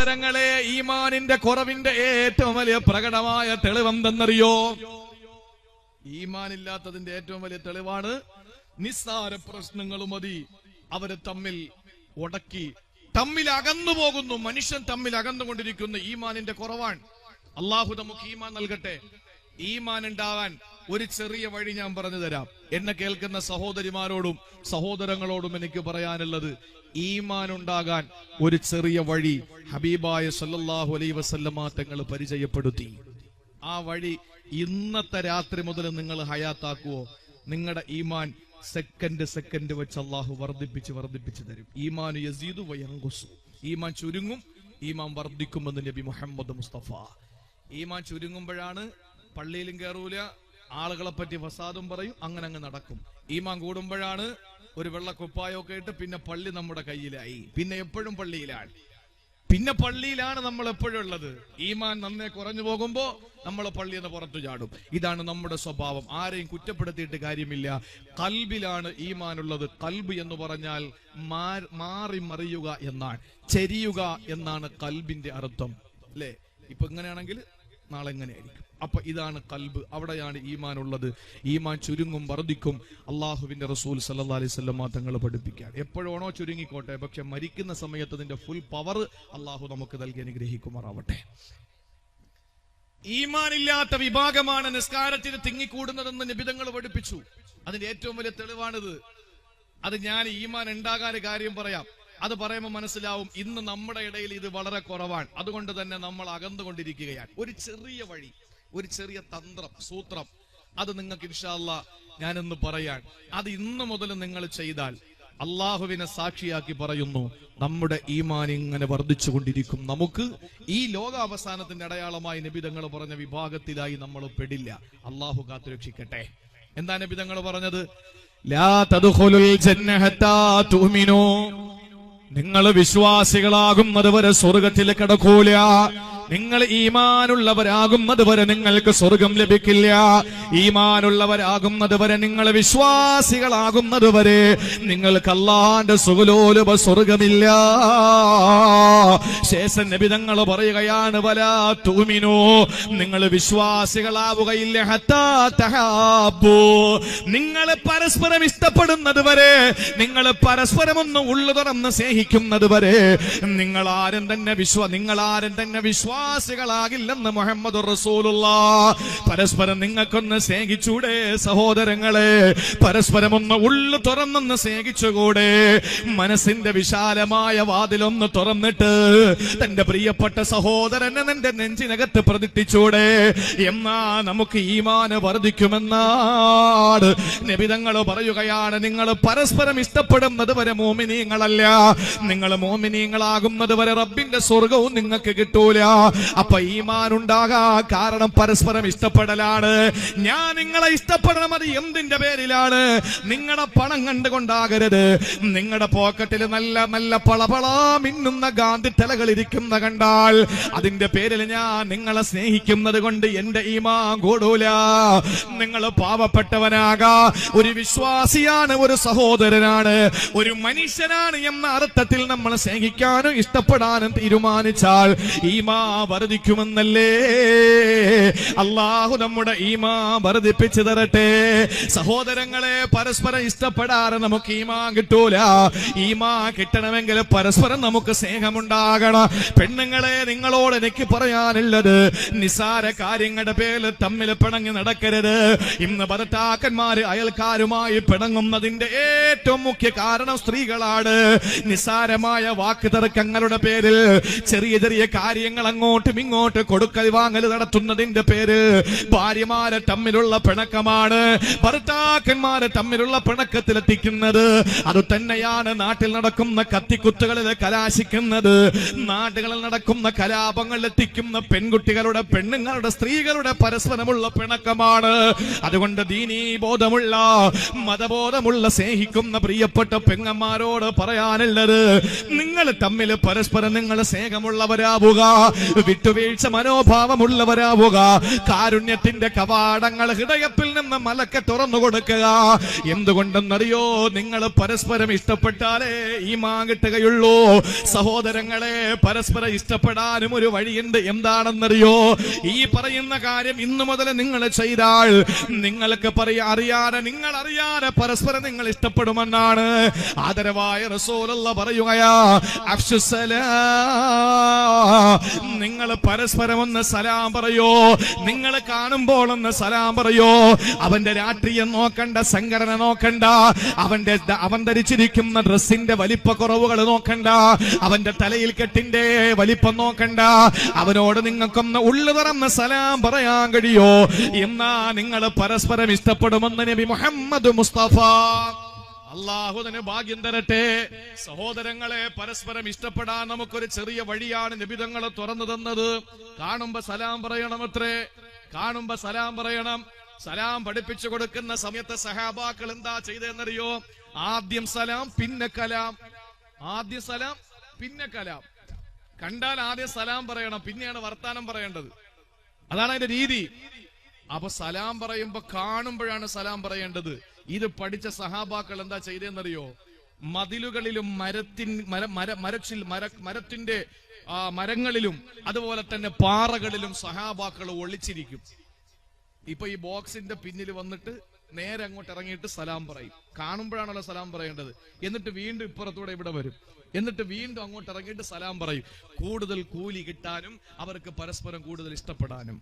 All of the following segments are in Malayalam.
സഹോദരങ്ങളെ, ഈമാനിന്റെ കുറവിന്റെ ഏറ്റവും വലിയ പ്രകടമായ തെളിവെന്തെന്നറിയോ? ഈമാനില്ലാത്തതിന്റെ ഏറ്റവും വലിയ തെളിവാണ് നിസ്സാര പ്രശ്നങ്ങൾ മതി അവര് തമ്മിൽ ഉടക്കി തമ്മിൽ അകന്നു പോകുന്നു. മനുഷ്യൻ തമ്മിൽ അകന്നുകൊണ്ടിരിക്കുന്ന ഈമാനിന്റെ കുറവാണ്. അള്ളാഹു നമുക്ക് ഈമാൻ നൽകട്ടെ. ഈമാൻ ഉണ്ടാവാൻ ഒരു ചെറിയ വഴി ഞാൻ പറഞ്ഞു തരാം. എന്നെ കേൾക്കുന്ന സഹോദരിമാരോടും സഹോദരങ്ങളോടും എനിക്ക് പറയാനുള്ളത്, ഈമാൻ ഉണ്ടാകാൻ ഒരു ചെറിയ വഴി ഹബീബായ സല്ലല്ലാഹു അലൈഹി വസല്ലമ തങ്ങൾ പരിചയപ്പെടുത്തി. ആ വഴി ഇന്നത്തെ രാത്രി മുതൽ നിങ്ങൾ ഹയാത്താക്കുവോ, നിങ്ങളുടെ ഈമാൻ സെക്കൻഡ് വെച്ച് അള്ളാഹു വർദ്ധിപ്പിച്ച് തരും. ഈമാൻ യസീദു വയൻഖുസു. ഈമാൻ ചുരുങ്ങും, ഈമാൻ വർദ്ധിക്കുമെന്ന് നബി മുഹമ്മദ് മുസ്തഫ. ഈമാൻ ചുരുങ്ങുമ്പോഴാണ് പള്ളിയിലും കയറൂല, ആളുകളെ പറ്റി ഫസാദും പറയും, അങ്ങനെ അങ്ങ് നടക്കും. ഈമാൻ കൂടുമ്പോഴാണ് ഒരു വെള്ളക്കുപ്പായൊക്കെ ഇട്ട് പിന്നെ പള്ളി നമ്മുടെ കയ്യിലായി, പിന്നെ എപ്പോഴും പള്ളിയിലാണ്, നമ്മൾ എപ്പോഴും ഉള്ളത്. ഈമാൻ നന്നേ കുറഞ്ഞു പോകുമ്പോ നമ്മൾ പള്ളിയിൽ നിന്ന് പുറത്തു ചാടും. ഇതാണ് നമ്മുടെ സ്വഭാവം. ആരെയും കുറ്റപ്പെടുത്തിയിട്ട് കാര്യമില്ല. കൽബിലാണ് ഈമാനുള്ളത്. കൽബ് എന്ന് പറഞ്ഞാൽ മാറി മറിയുക എന്നാണ്, ചെരിയുക എന്നാണ് കൽബിന്റെ അർത്ഥം, അല്ലെ? ഇപ്പൊ ഇങ്ങനെയാണെങ്കിൽ നാളെ എങ്ങനെയായിരിക്കും. അപ്പൊ ഇതാണ് കൽബ്, അവിടെയാണ് ഈമാൻ ഉള്ളത്. ഈമാൻ ചുരുങ്ങും, വർദ്ധിക്കും. അള്ളാഹുവിന്റെ റസൂൽ സല്ലല്ലാഹു അലൈഹി വസല്ലം തങ്ങൾ പഠിപ്പിക്കാൻ എപ്പോഴാണോ ചുരുങ്ങിക്കോട്ടെ, പക്ഷെ മരിക്കുന്ന സമയത്ത് അതിന്റെ ഫുൾ പവർ അള്ളാഹു നമുക്ക് നൽകി അനുഗ്രഹിക്കുമാറാവട്ടെ. ഈമാനില്ലാത്ത വിഭാഗമാണ് നിസ്കാരത്തിന് തിങ്ങിക്കൂടുന്നതെന്ന് നിബിധങ്ങൾ പഠിപ്പിച്ചു. അതിന്റെ ഏറ്റവും വലിയ തെളിവാണിത്. അത് ഞാൻ ഈമാൻ ഉണ്ടാകാൻ കാര്യം പറയാം. അത് പറയുമ്പോൾ മനസ്സിലാവും ഇന്ന് നമ്മുടെ ഇടയിൽ ഇത് വളരെ കുറവാണ്. അതുകൊണ്ട് തന്നെ നമ്മൾ അകന്നുകൊണ്ടിരിക്കുകയാണ്. ഒരു ചെറിയ വഴി, ഒരു ചെറിയ തന്ത്രം, സൂത്രം, അത് നിങ്ങൾക്ക് ഇൻഷാ അല്ലാഹ് ഞാനൊന്ന് പറയാൻ. അത് ഇന്ന് മുതൽ നിങ്ങൾ ചെയ്താൽ അള്ളാഹുവിനെ സാക്ഷിയാക്കി പറയുന്നു, നമ്മുടെ ഈമാൻ ഇങ്ങനെ വർദ്ധിച്ചു കൊണ്ടിരിക്കും. നമുക്ക് ഈ ലോകാവസാനത്തിന്റെ അടയാളമായി നബി തങ്ങൾ പറഞ്ഞ വിഭാഗത്തിലായി നമ്മൾ പെടില്ല. അള്ളാഹു കാത്തുരക്ഷിക്കട്ടെ. എന്താ നബി തങ്ങൾ പറഞ്ഞത്? ലാ തദ്ഖുലുൽ ജന്ന ഹത്താ തുഅ്മിനൂ. നിങ്ങൾ വിശ്വാസികളാകുന്നത് വരെ സ്വർഗത്തിൽ കടക്കൂല. നിങ്ങൾ ഈമാനുള്ളവരാകുന്നത് വരെ നിങ്ങൾക്ക് സ്വർഗം ലഭിക്കില്ല. ഈമാനുള്ളവരാകുന്നത് വരെ, നിങ്ങൾ വിശ്വാസികളാകുന്നത് വരെ നിങ്ങൾക്ക് അല്ലാഹുവിന്റെ സുഖലോലുപ സ്വർഗമില്ല. ശേഷം നബി തങ്ങൾ പറയുകയാണ്, വലാ തുഅ്മിനൂ, നിങ്ങൾ വിശ്വാസികളാവുകയില്ല ഹത്താ തഹബ്ബു, നിങ്ങൾ പരസ്പരം ഇഷ്ടപ്പെടുന്നത് വരെ, നിങ്ങൾ പരസ്പരം ഒന്ന് ഉള്ളു തുറന്ന് സ്നേഹിക്കുന്നത് വരെ നിങ്ങൾ ആരും തന്നെ വിശ്വാസികളാകില്ലെന്ന് മുഹമ്മദ് റസൂലുള്ളാഹ്. പരസ്പരം നിങ്ങൾക്കൊന്ന് സ്നേഹിച്ചൂടെ സഹോദരങ്ങളെ? പരസ്പരം ഒന്ന് ഉള്ളു തുറന്നൊന്ന് സ്നേഹിച്ചുകൂടെ? മനസ്സിന്റെ വിശാലമായ വാതിലൊന്ന് തുറന്നിട്ട് തന്റെ പ്രിയപ്പെട്ട സഹോദരനെ നിന്റെ നെഞ്ചിനകത്ത് പ്രതിഷ്ഠിച്ചൂടെ? എന്നാ നമുക്ക് ഈമാന് വർദ്ധിക്കുമെന്നാണ് നബി തങ്ങൾ പറയുകയാണ്. നിങ്ങൾ പരസ്പരം ഇഷ്ടപ്പെടുന്നത് വരെ മോമിനീങ്ങളല്ല. നിങ്ങൾ മോമിനീങ്ങളാകുന്നത് വരെ റബ്ബിന്റെ സ്വർഗവും നിങ്ങൾക്ക് കിട്ടൂല. അപ്പൊ ഈമാൻ ഉണ്ടാകാ കാരണം പരസ്പരം ഇഷ്ടപ്പെടലാണ്. ഞാൻ നിങ്ങളെ ഇഷ്ടപ്പെടണം. അത് എന്തിന്റെ പേരിലാണ്? നിങ്ങളുടെ പണം കണ്ടുകൊണ്ടാകരുത്. നിങ്ങളുടെ പോക്കറ്റിൽ നല്ല നല്ല പളപളാ മിന്നുന്ന ഗാന്ധി തലകൾ ഇരിക്കുന്ന കണ്ടാൽ അതിന്റെ പേരിൽ ഞാൻ നിങ്ങളെ സ്നേഹിക്കുന്നത് കൊണ്ട് എന്റെ ഈമാൻ കൂടൂല. നിങ്ങൾ പാവപ്പെട്ടവനാകാ, ഒരു വിശ്വാസിയാണ്, ഒരു സഹോദരനാണ്, ഒരു മനുഷ്യനാണ് എന്ന അർത്ഥത്തിൽ നമ്മൾ സ്നേഹിക്കാനും ഇഷ്ടപ്പെടാനും തീരുമാനിച്ചാൽ ഈമാൻ വർദ്ധിക്കുമെന്നല്ലേ? അള്ളാഹു നമ്മുടെ ഈമാൻ വർദ്ധിപ്പിച്ചു തരട്ടെ. സഹോദരങ്ങളെ, പരസ്പരം ഇഷ്ടപ്പെടാതെ നമുക്ക് ഈമാൻ കിട്ടൂല. ഈമാൻ കിട്ടണമെങ്കിൽ പരസ്പരം നമുക്ക് സ്നേഹമുണ്ടാകണം. പെണ്ണുങ്ങളെ, നിങ്ങളോട് എനിക്ക് പറയാനുള്ളത്, നിസാര കാര്യങ്ങളുടെ പേരിൽ തമ്മിൽ പിണങ്ങി നടക്കരുത്. ഇന്ന് ഭർത്താക്കന്മാര് അയൽക്കാരുമായി പിണങ്ങുന്നതിന്റെ ഏറ്റവും മുഖ്യ കാരണം സ്ത്രീകളാണ്. നിസാരമായ വാക്ക് തർക്കങ്ങളുടെ പേരിൽ ചെറിയ ചെറിയ കാര്യങ്ങൾ അങ്ങോട്ടും ഇങ്ങോട്ട് കൊടുക്കൽ വാങ്ങൽ നടത്തുന്നതിന്റെ പേര് ഭാര്യമാരെ തമ്മിലുള്ള പിണക്കമാണ്. ഭർത്താക്കന്മാരെ തമ്മിലുള്ള പിണക്കത്തിലെത്തിക്കുന്നത് അത് തന്നെയാണ് നാട്ടിൽ നടക്കുന്ന കത്തിക്കുത്തുകളിൽ കലാശിക്കുന്നത്. നാടുകളിൽ നടക്കുന്ന കലാപങ്ങളിൽ എത്തിക്കുന്ന പെൺകുട്ടികളുടെ, പെണ്ണുങ്ങളുടെ, സ്ത്രീകളുടെ പരസ്പരമുള്ള പിണക്കമാണ്. അതുകൊണ്ട് ദീനീ ബോധമുള്ള, മതബോധമുള്ള, സ്നേഹിക്കുന്ന പ്രിയപ്പെട്ട പെങ്ങന്മാരോട് പറയാനുള്ളത്, നിങ്ങൾ തമ്മിൽ പരസ്പരം നിങ്ങൾ സ്നേഹമുള്ളവരാവുക. വിട്ടുവീഴ്ച മനോഭാവമുള്ളവരാവുക. കാരുണ്യത്തിന്റെ കവാടങ്ങൾ ഹൃദയത്തിൽ നിന്ന് മലക്കെ തുറന്നു കൊടുക്കുക. എന്തുകൊണ്ടെന്നറിയോ? നിങ്ങൾ പരസ്പരം ഇഷ്ടപ്പെട്ടാലേ ഈമാൻ കിട്ടുകയുള്ളൂ. സഹോദരങ്ങളെ, പരസ്പരം ഇഷ്ടപ്പെടാനും ഒരു വഴിയുണ്ട്. എന്താണെന്നറിയോ? ഈ പറയുന്ന കാര്യം ഇന്നു മുതൽ നിങ്ങൾ ചെയ്താൽ നിങ്ങൾക്ക് നിങ്ങൾ അറിയാതെ പരസ്പരം നിങ്ങൾ ഇഷ്ടപ്പെടുമെന്നാണ് ആദരവായ റസൂലുള്ള പറയുകയാ. നിങ്ങൾ പരസ്പരം ഒന്ന് സലാം പറയോ. നിങ്ങൾ കാണുമ്പോൾ ഒന്ന് സലാം പറയോ. അവന്റെ രാഷ്ട്രീയം നോക്കണ്ട, സംഘടന നോക്കണ്ട, അവൻ ധരിച്ചിരിക്കുന്ന ഡ്രസ്സിന്റെ വലിപ്പക്കുറവുകൾ നോക്കണ്ട, അവന്റെ തലയിൽ കെട്ടിന്റെ വലിപ്പം നോക്കണ്ട. അവനോട് നിങ്ങൾക്കൊന്ന് ഉള്ളു തുറന്ന് സലാം പറയാൻ കഴിയോ? എന്നാ നിങ്ങൾ പരസ്പരം ഇഷ്ടപ്പെടുമെന്ന് നബി മുഹമ്മദ് മുസ്തഫ. അല്ലാഹു അതിന് ഭാഗ്യം തരട്ടെ. സഹോദരങ്ങളെ, പരസ്പരം ഇഷ്ടപ്പെടാൻ നമുക്കൊരു ചെറിയ വഴിയാണ് നിബിധങ്ങൾ തുറന്നു തന്നത്. കാണുമ്പോ സലാം പറയണം. കാണുമ്പോ സലാം പറയണം. സലാം പഠിപ്പിച്ചു കൊടുക്കുന്ന സമയത്ത് സഹാബാക്കൾ എന്താ ചെയ്തെന്നറിയോ? ആദ്യം സലാം, പിന്നെ കലാം. ആദ്യം സലാം, പിന്നെ കലാം. കണ്ടാൽ ആദ്യം സലാം പറയണം, പിന്നെയാണ് വർത്താനം പറയേണ്ടത്. അതാണ് അതിന്റെ രീതി. അപ്പൊ സലാം പറയുമ്പോ കാണുമ്പോഴാണ് സലാം പറയേണ്ടത്. ഇത് പഠിച്ച സഹാബാക്കൾ എന്താ ചെയ്തെന്നറിയോ? മതിലുകളിലും മരത്തിന്റെ മരങ്ങളിലും അതുപോലെ തന്നെ പാറകളിലും സഹാബാക്കൾ ഒളിച്ചിരിക്കും. ഇപ്പൊ ഈ ബോക്സിന്റെ പിന്നിൽ വന്നിട്ട് നേരെ അങ്ങോട്ട് ഇറങ്ങിയിട്ട് സലാം പറയും. കാണുമ്പോഴാണല്ലോ സലാം പറയേണ്ടത്. എന്നിട്ട് വീണ്ടും ഇപ്പുറത്തൂടെ ഇവിടെ വരും. എന്നിട്ട് വീണ്ടും അങ്ങോട്ട് ഇറങ്ങിയിട്ട് സലാം പറയും. കൂടുതൽ കൂലി കിട്ടാനും അവർക്ക് പരസ്പരം കൂടുതൽ ഇഷ്ടപ്പെടാനും.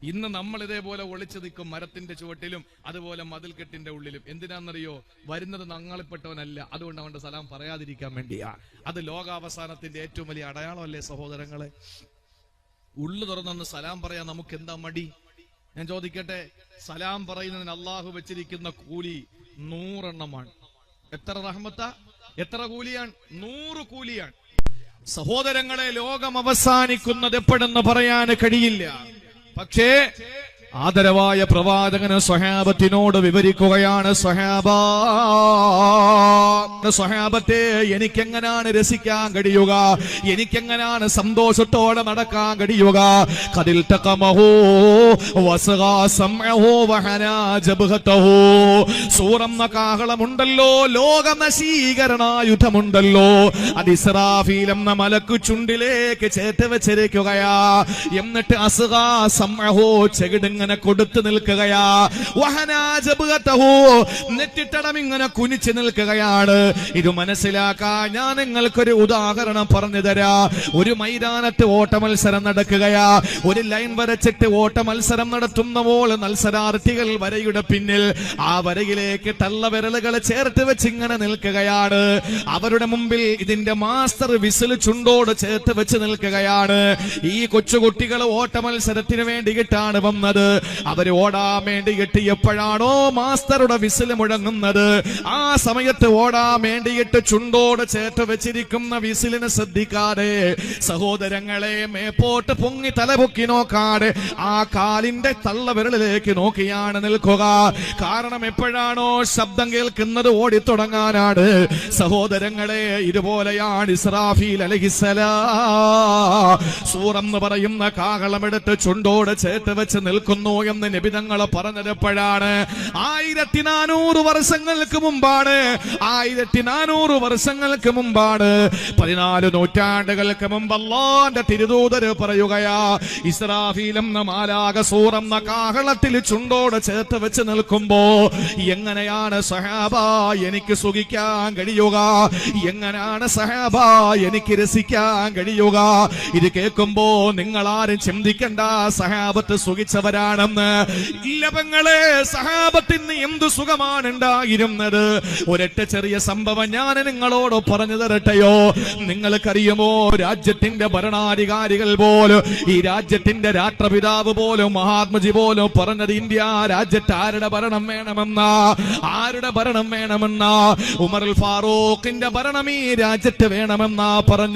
ഇന്ന് നമ്മൾ ഇതേപോലെ ഒളിച്ചു നിൽക്കും, മരത്തിന്റെ ചുവട്ടിലും അതുപോലെ മതിൽക്കെട്ടിന്റെ ഉള്ളിലും. എന്തിനാണെന്നറിയോ? വരുന്നത് നങ്ങളിൽപ്പെട്ടവനല്ല, അതുകൊണ്ട് അവന്റെ സലാം പറയാതിരിക്കാൻ വേണ്ടിയാ. അത് ലോകാവസാനത്തിന്റെ ഏറ്റവും വലിയ അടയാളമല്ലേ സഹോദരങ്ങളെ? ഉള്ളു തുറന്നൊന്ന് സലാം പറയാൻ നമുക്ക് എന്താ മടി? ഞാൻ ചോദിക്കട്ടെ, സലാം പറയുന്നതിന് അള്ളാഹു വെച്ചിരിക്കുന്ന കൂലി 100 എണ്ണമാണ്. എത്ര റഹ്മത്താ, എത്ര കൂലിയാണ്? 100 കൂലിയാണ്. സഹോദരങ്ങളെ, ലോകം അവസാനിക്കുന്നത് എപ്പോഴെന്ന് പറയാൻ കഴിയില്ല. പക്ഷേ ആദരവായ പ്രവാചകന് സ്വഹാബത്തിനോട് വിവരിക്കുകയാണ്. സ്വഹാബത്തെ, എനിക്കെങ്ങനാണ് രസിക്കാൻ കഴിയുക? എനിക്കെങ്ങനാണ് സന്തോഷത്തോടെ നടക്കാൻ കഴിയുക? ഖദിൽ തഖമഹു വസഗാ സമഉഹു വഹനാ ജബ്ഹതഹു. സൂറന്ന കാഹളമുണ്ടല്ലോ, ലോകനശീകരണായുധമുണ്ടല്ലോ, അത് ഇസ്രാഫീൽ എന്ന മലക്കു ചുണ്ടിലേക്ക് ചേർത്ത് വെച്ചിരിക്കുകയാ. എന്നിട്ട് അസ്ഗാ സമഉഹു, ചെകിടുങ്ങ ഇങ്ങനെ കൊടുത്തു നിൽക്കുകയാ. നെറ്റിട്ടടം ഇങ്ങനെ കുനിച്ചു നിൽക്കുകയാണ്. ഇത് മനസ്സിലാക്കാൻ ഞാൻ നിങ്ങൾക്കൊരു ഉദാഹരണം പറഞ്ഞു തരാ. ഒരു മൈതാനത്ത് ഓട്ട മത്സരം നടക്കുകയാ. ഒരു ലൈൻ വരച്ചിട്ട് ഓട്ട മത്സരം നടത്തുന്നപ്പോൾ മത്സരാർത്ഥികൾ വരയുടെ പിന്നിൽ ആ വരയിലേക്ക് തള്ളവിരലുകൾ ചേർത്ത് വെച്ച് ഇങ്ങനെ നിൽക്കുകയാണ്. അവരുടെ മുമ്പിൽ ഇതിന്റെ മാസ്റ്റർ വിസിൽ ചുണ്ടോട് ചേർത്ത് വെച്ച് നിൽക്കുകയാണ്. ഈ കൊച്ചുകുട്ടികൾ ഓട്ട മത്സരത്തിന് വേണ്ടിയിട്ടാണ് വന്നത്. അവര് ഓടാൻ വേണ്ടി എത്തിയപ്പോഴാണോ മാസ്റ്ററുടെ വിസിൽ മുഴങ്ങുന്നത്. ആ സമയത്ത് ഓടാൻ വേണ്ടിയിട്ട് ചുണ്ടോട് ചേർത്ത് വെച്ചിരിക്കുന്ന വിസിലിനെ ശ്രദ്ധിക്കാതെ സഹോദരങ്ങളെ മേപ്പോട്ട് പൊങ്ങി തലപൊക്കി നോക്കാതെ ആ കാലിന്റെ തള്ളവിരലിലേക്ക് നോക്കിയാണ് നിൽക്കുക. കാരണം എപ്പോഴാണോ ശബ്ദം കേൾക്കുന്നത് ഓടിത്തുടങ്ങാനാണ്. സഹോദരങ്ങളെ, ഇതുപോലെയാണ് ഇസ്രാഫീൽ അലൈഹിസ്സലാം സൂറെന്ന് പറയുന്ന കാഹളമെടുത്ത് ചുണ്ടോട് ചേർത്ത് വെച്ച് നിൽക്കുന്നു എന്ന് നബിതങ്ങൾ പറഞ്ഞതെപ്പോഴാണ്? 1400 വർഷങ്ങൾക്ക് മുമ്പാണ്. 1400 വർഷങ്ങൾക്ക് മുമ്പാണ്. 14 നൂറ്റാണ്ടുകൾക്ക് മുമ്പ് അല്ലാഹുവിന്റെ തിരുദൂതർ പറയുകയാ, ഇസ്രാഫീൽ എന്ന മാലാഖ സൂറെന്ന കാഹളത്തിൽ ചുണ്ടോട് ചേർത്ത് വെച്ച് നിൽക്കുമ്പോ എങ്ങനെയാണ് സഹാബ എനിക്ക് സുഖിക്കാൻ കഴിയുക? എങ്ങനെയാണ് സഹാബ എനിക്ക് രസിക്കാൻ കഴിയുക? ഇത് കേൾക്കുമ്പോ നിങ്ങൾ ആരും ചിന്തിക്കണ്ട സഹാബത്ത് സുഖിച്ചവരാണെന്ന്. ഇല്ല പെങ്ങളെ, സഹാബത്തിന് എന്തു സുഖമാണ് ഉണ്ടായിരുന്നത്? ഒരൊറ്റ ചെറിയ സംഭവം ഞാൻ നിങ്ങളോട് പറഞ്ഞു തരട്ടെയോ? നിങ്ങൾക്കറിയുമോ, രാജ്യത്തിന്റെ ഭരണാധികാരികൾ പോലും, ഈ രാജ്യത്തിന്റെ രാഷ്ട്രപിതാവ് പോലും, മഹാത്മജി പോലും പറഞ്ഞത് ഇന്ത്യ രാജ്യത്ത് ആരുടെ ഭരണം വേണമെന്നാ? ആരുടെ ഭരണം വേണമെന്നാ? ഉമറുൽ ഫാറൂഖിന്റെ ഭരണം ഈ രാജ്യത്ത് വേണമെന്നാ പറഞ്ഞു.